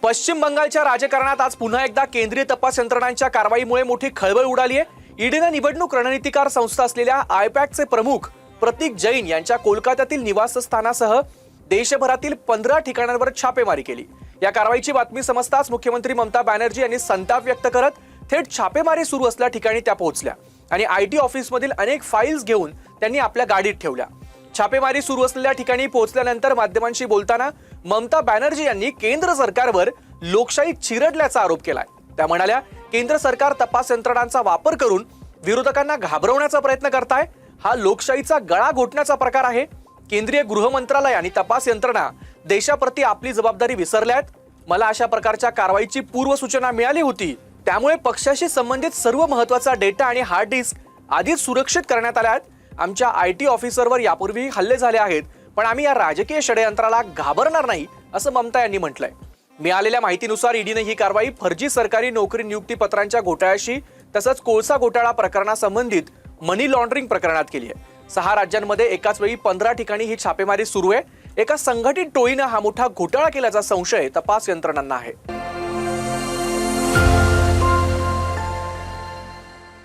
पश्चिम बंगालच्या राजकारणात आज पुन्हा एकदा केंद्रीय तपास यंत्रणांच्या कारवाईमुळे मोठी खळबळ उडाली आहे। ईडीने निवडणूक रणनीतिकार संस्था असलेल्या आयपॅकचे प्रमुख प्रतीक जैन यांच्या कोलकात्यातील निवासस्थानासह देशभरातील 15 ठिकाणांवर छापेमारी केली। या कारवाईची बातमी समजताच मुख्यमंत्री ममता बॅनर्जी यांनी संताप व्यक्त करत थेट छापेमारी सुरू असलेल्या ठिकाणी त्या पोहोचल्या आणि आयटी ऑफिसमधील अनेक फाईल्स घेऊन त्यांनी आपल्या गाडीत ठेवल्या। छापेमारी सुरू असलेल्या ठिकाणी पोहोचल्यानंतर माध्यमांशी बोलताना ममता बॅनर्जी यांनी केंद्र सरकारवर लोकशाही चिरडल्याचा आरोप केलाय। त्या म्हणाल्या, केंद्र सरकार तपास यंत्रणांचा वापर करून विरोधकांना घाबरवण्याचा प्रयत्न करताय। हा लोकशाहीचा गळा घोटण्याचा प्रकार आहे। केंद्रीय गृह मंत्रालय आणि तपास यंत्रणा देशाप्रती आपली जबाबदारी विसरल्यात। मला अशा प्रकारच्या कारवाईची पूर्वसूचना मिळाली होती, त्यामुळे पक्षाशी संबंधित सर्व महत्त्वाचा डेटा आणि हार्ड डिस्क आधीच सुरक्षित करण्यात आल्या आहेत। आमच्या आयटी ऑफिसरवर यापूर्वी हल्ले झाले आहेत, पण आम्ही या राजकीय षडयंत्राला घाबरणार नाही, असं ममता यांनी म्हटलंय। मिळालेल्या माहितीनुसार ईडीने ही कारवाई फर्जी सरकारी नोकरी नियुक्ती पत्रांच्या घोटाळ्याशी तसंच कोळसा घोटाळा प्रकरणासंबंधित मनी लॉन्ड्रिंग प्रकरणात केली आहे। 6 राज्यांमध्ये एकाच वेळी 15 ठिकाणी ही छापेमारी सुरू आहे। एका संघटित टोळीने हा मोठा घोटाळा केल्याचा संशय तपास यंत्रणांना आहे।